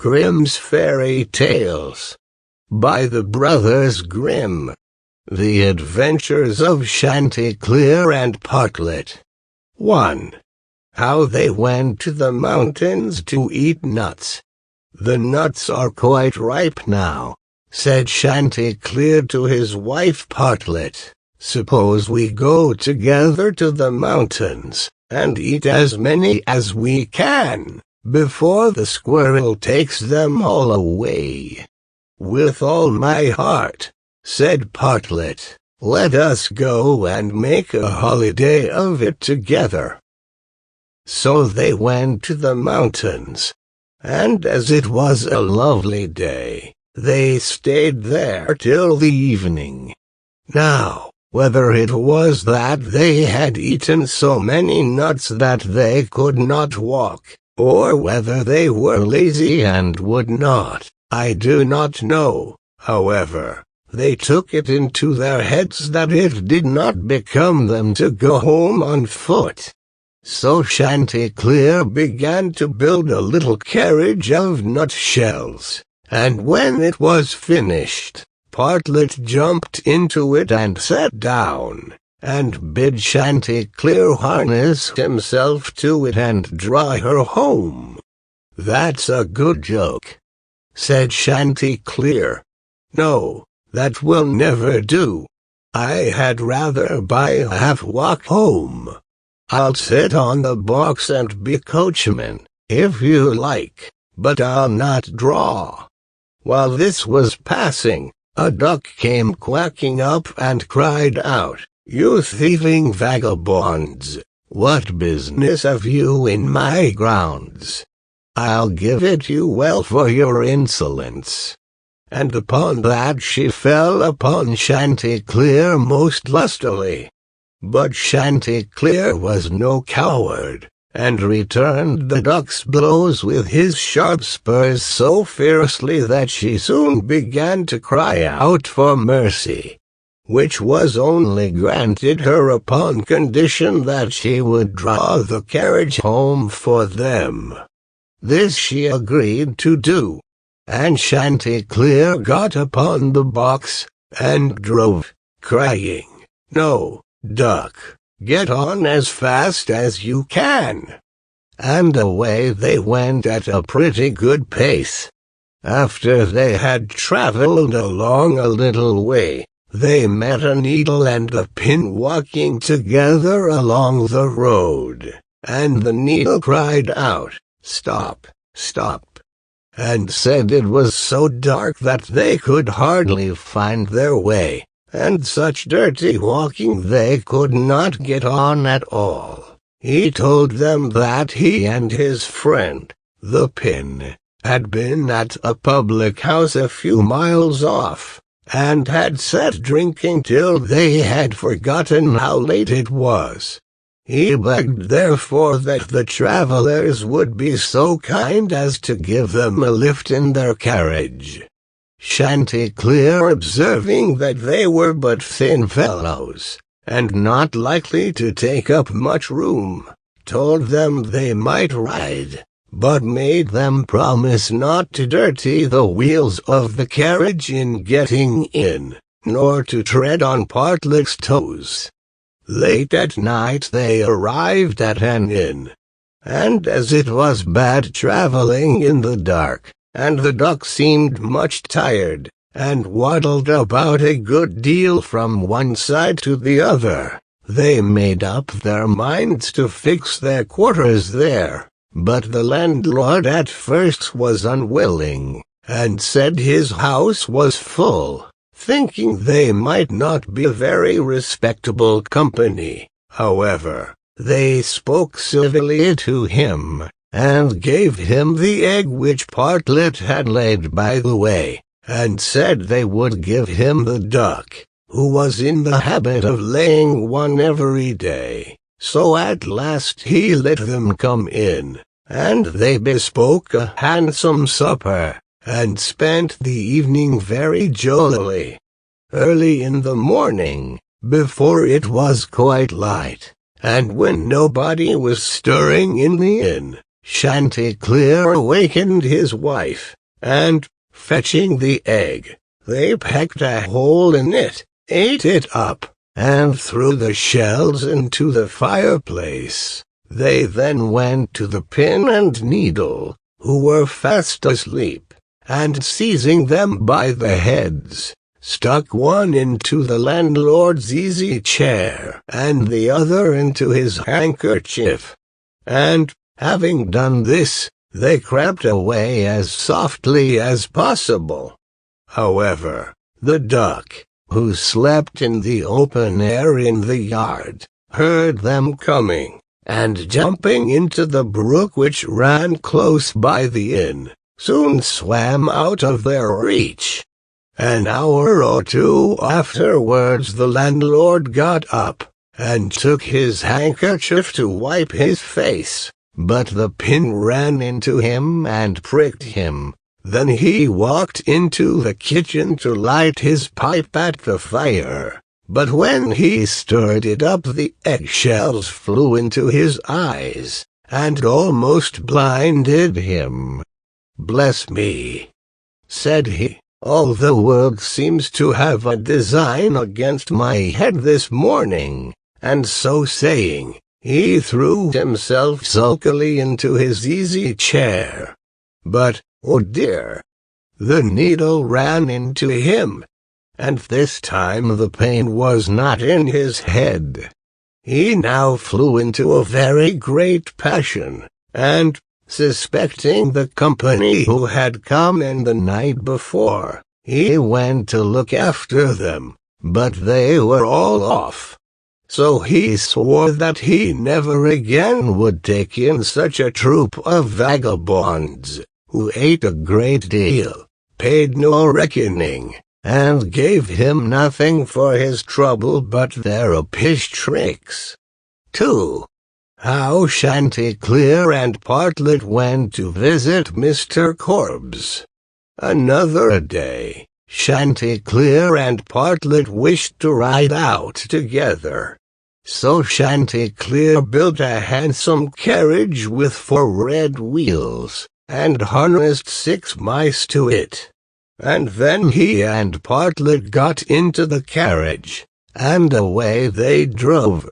Grimm's Fairy Tales by the Brothers Grimm. The Adventures of Chanticleer and Partlet. 1. How they went to the mountains to eat nuts. "The nuts are quite ripe now," said Chanticleer to his wife Partlet. "Suppose we go together to the mountains, and eat as many as we can, before the squirrel takes them all away." "With all my heart," said Partlet. "Let us go and make a holiday of it together." So they went to the mountains, and as it was a lovely day, they stayed there till the evening. Now, whether it was that they had eaten so many nuts that they could not walk, or whether they were lazy and would not, I do not know. However, they took it into their heads that it did not become them to go home on foot. So Chanticleer began to build a little carriage of nutshells, and when it was finished, Partlet jumped into it and sat down, and bid Chanticleer harness himself to it and draw her home. "That's a good joke," said Chanticleer. "No, that will never do. I had rather by a half walk home. I'll sit on the box and be coachman, if you like, but I'll not draw." While this was passing, a duck came quacking up and cried out, "You thieving vagabonds, what business have you in my grounds? I'll give it you well for your insolence." And upon that she fell upon Chanticleer most lustily. But Chanticleer was no coward, and returned the duck's blows with his sharp spurs so fiercely that she soon began to cry out for mercy, which was only granted her upon condition that she would draw the carriage home for them. This she agreed to do, and Chanticleer got upon the box, and drove, crying, "No, duck, get on as fast as you can." And away they went at a pretty good pace. After they had traveled along a little way, they met a needle and a pin walking together along the road, and the needle cried out, "Stop, stop," and said it was so dark that they could hardly find their way, and such dirty walking they could not get on at all. He told them that he and his friend, the pin, had been at a public house a few miles off, and had sat drinking till they had forgotten how late it was. He begged therefore that the travelers would be so kind as to give them a lift in their carriage. Chanticleer, observing that they were but thin fellows, and not likely to take up much room, told them they might ride, but made them promise not to dirty the wheels of the carriage in getting in, nor to tread on Partlet's toes. Late at night they arrived at an inn, and as it was bad traveling in the dark, and the duck seemed much tired, and waddled about a good deal from one side to the other, they made up their minds to fix their quarters there. But the landlord at first was unwilling, and said his house was full, thinking they might not be very respectable company. However, they spoke civilly to him, and gave him the egg which Partlet had laid by the way, and said they would give him the duck, who was in the habit of laying one every day. So at last he let them come in, and they bespoke a handsome supper, and spent the evening very jollily. Early in the morning, before it was quite light, and when nobody was stirring in the inn, Chanticleer awakened his wife, and, fetching the egg, they pecked a hole in it, ate it up, and threw the shells into the fireplace. They then went to the pin and needle, who were fast asleep, and seizing them by the heads, stuck one into the landlord's easy chair and the other into his handkerchief. And, having done this, they crept away as softly as possible. However, the duck, who slept in the open air in the yard, heard them coming, and jumping into the brook which ran close by the inn, soon swam out of their reach. An hour or two afterwards the landlord got up, and took his handkerchief to wipe his face, but the pin ran into him and pricked him. Then he walked into the kitchen to light his pipe at the fire, but when he stirred it up the eggshells flew into his eyes, and almost blinded him. "Bless me," said he, "all the world seems to have a design against my head this morning," and so saying, he threw himself sulkily into his easy chair. But, oh dear! The needle ran into him, and this time the pain was not in his head. He now flew into a very great passion, and, suspecting the company who had come in the night before, he went to look after them, but they were all off. So he swore that he never again would take in such a troop of vagabonds, who ate a great deal, paid no reckoning, and gave him nothing for his trouble but their uppish tricks. 2. How Chanticleer and Partlet went to visit Mr. Korbes. Another day, Chanticleer and Partlet wished to ride out together. So Chanticleer built a handsome carriage with 4 red wheels, and harnessed 6 mice to it. And then he and Partlet got into the carriage, and away they drove.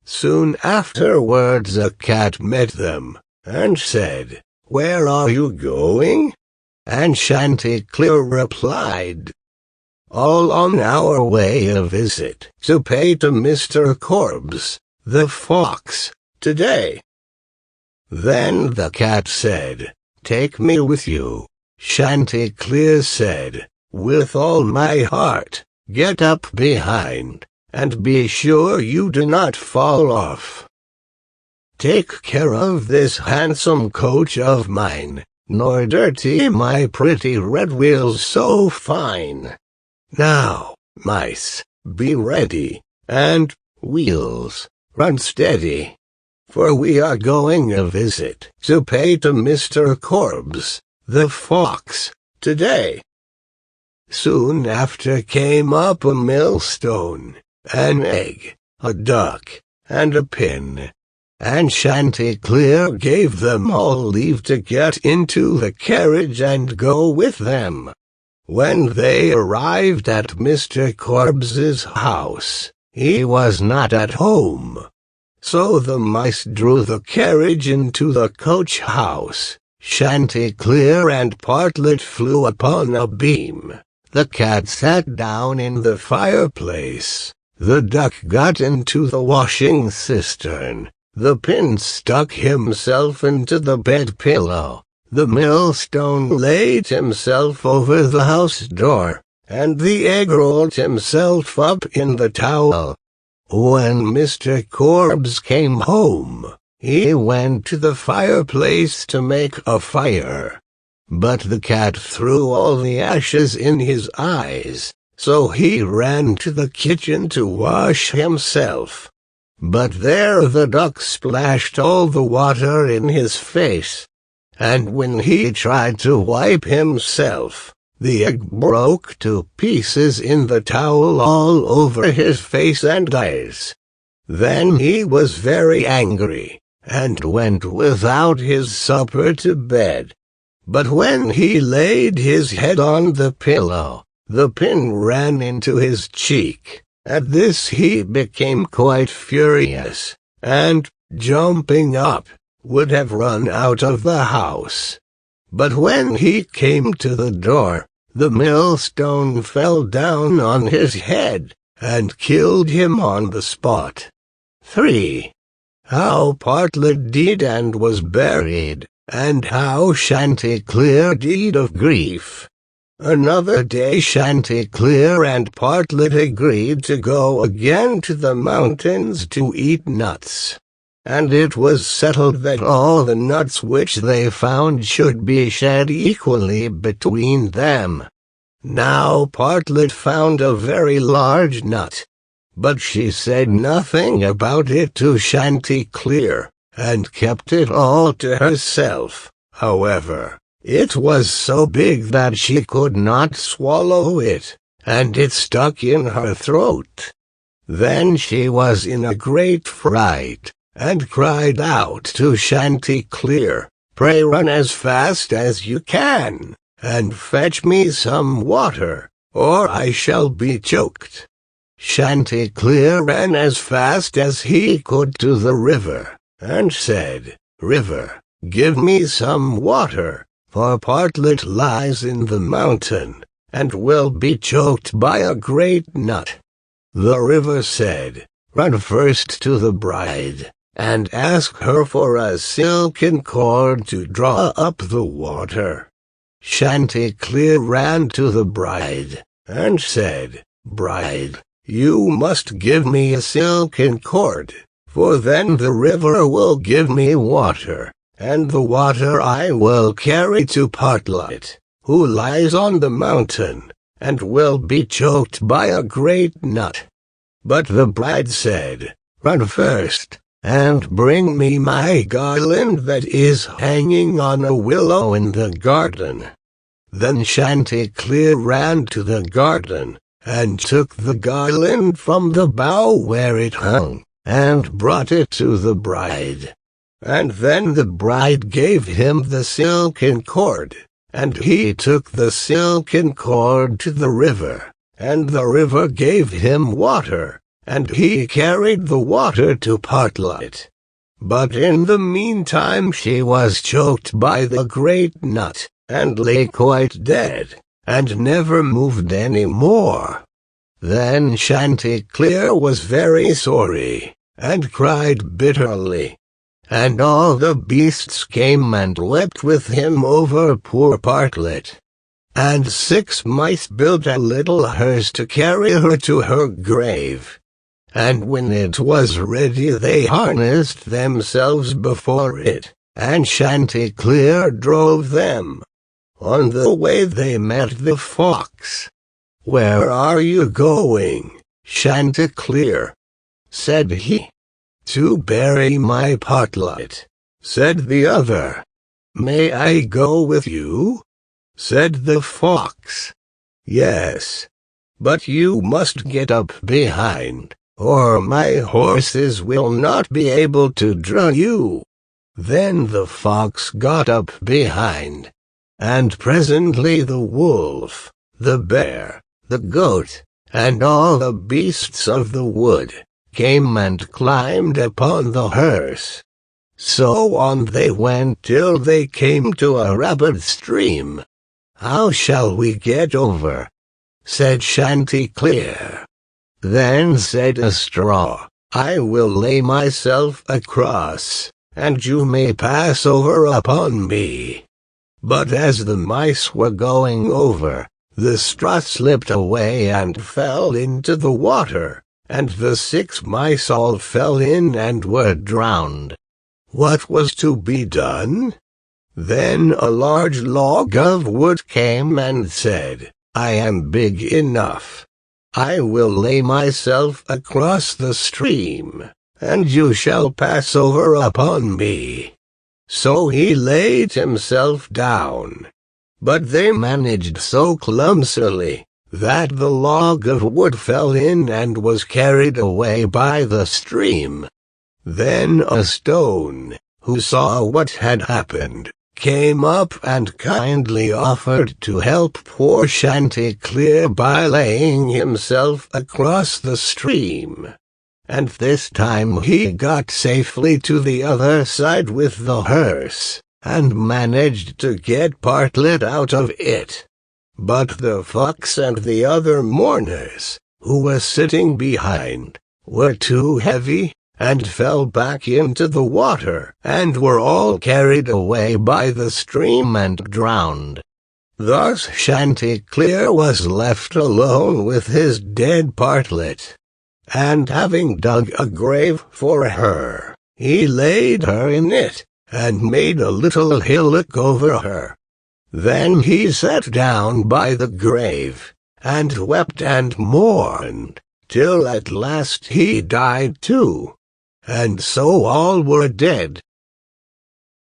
Soon afterwards a cat met them, and said, "Where are you going?" And Chanticleer replied, "All on our way a visit to pay to Mr. Korbes, the fox, today." Then the cat said, "Take me with you." Chanticleer said, "With all my heart. Get up behind, and be sure you do not fall off. Take care of this handsome coach of mine, nor dirty my pretty red wheels so fine. Now, mice, be ready, and, wheels, run steady, for we are going a visit to pay to Mr. Korbes, the fox, today." Soon after came up a millstone, an egg, a duck, and a pin, and Chanticleer gave them all leave to get into the carriage and go with them. When they arrived at Mr. Korbes's house, he was not at home. So the mice drew the carriage into the coach house. Chanticleer and Partlet flew upon a beam. The cat sat down in the fireplace. The duck got into the washing cistern. The pin stuck himself into the bed pillow. The millstone laid himself over the house door, and the egg rolled himself up in the towel. When Mr. Korbes came home, he went to the fireplace to make a fire. But the cat threw all the ashes in his eyes, so he ran to the kitchen to wash himself. But there the duck splashed all the water in his face, and when he tried to wipe himself, the egg broke to pieces in the towel all over his face and eyes. Then he was very angry, and went without his supper to bed. But when he laid his head on the pillow, the pin ran into his cheek. At this he became quite furious, and, jumping up, would have run out of the house. But when he came to the door, the millstone fell down on his head, and killed him on the spot. 3. How Partlet died and was buried, and how Chanticleer died of grief. Another day Chanticleer and Partlet agreed to go again to the mountains to eat nuts. And it was settled that all the nuts which they found should be shared equally between them. Now Partlet found a very large nut, but she said nothing about it to Chanticleer, and kept it all to herself. However, it was so big that she could not swallow it, and it stuck in her throat. Then she was in a great fright, and cried out to Chanticleer, "Pray run as fast as you can, and fetch me some water, or I shall be choked." Chanticleer ran as fast as he could to the river, and said, "River, give me some water, for Partlet lies in the mountain, and will be choked by a great nut." The river said, "Run first to the bride, and ask her for a silken cord to draw up the water." Chanticleer ran to the bride, and said, "Bride, you must give me a silken cord, for then the river will give me water, and the water I will carry to Partlet, who lies on the mountain, and will be choked by a great nut." But the bride said, "Run first, and bring me my garland that is hanging on a willow in the garden." Then Chanticleer ran to the garden, and took the garland from the bough where it hung, and brought it to the bride. And then the bride gave him the silken cord, and he took the silken cord to the river, and the river gave him water, and he carried the water to Partlet. But in the meantime she was choked by the great nut, and lay quite dead, and never moved any more. Then Chanticleer was very sorry, and cried bitterly. And all the beasts came and wept with him over poor Partlet. And 6 mice built a little hearse to carry her to her grave. And when it was ready they harnessed themselves before it, and Chanticleer drove them. On the way they met the fox. "Where are you going, Chanticleer?" said he. "To bury my Partlet," said the other. "May I go with you?" said the fox. "Yes, but you must get up behind, or my horses will not be able to draw you." Then the fox got up behind, and presently the wolf, the bear, the goat, and all the beasts of the wood came and climbed upon the hearse. So on they went till they came to a rapid stream. "How shall we get over?" said Chanticleer. Then said a straw, "I will lay myself across, and you may pass over upon me." But as the mice were going over, the straw slipped away and fell into the water, and the 6 mice all fell in and were drowned. What was to be done? Then a large log of wood came and said, "I am big enough. I will lay myself across the stream, and you shall pass over upon me." So he laid himself down. But they managed so clumsily that the log of wood fell in and was carried away by the stream. Then a stone, who saw what had happened, came up and kindly offered to help poor Chanticleer by laying himself across the stream. And this time he got safely to the other side with the hearse, and managed to get Partlet out of it. But the fox and the other mourners, who were sitting behind, were too heavy, and fell back into the water, and were all carried away by the stream and drowned. Thus Chanticleer was left alone with his dead Partlet, and having dug a grave for her, he laid her in it, and made a little hillock over her. Then he sat down by the grave, and wept and mourned, till at last he died too. And so all were dead,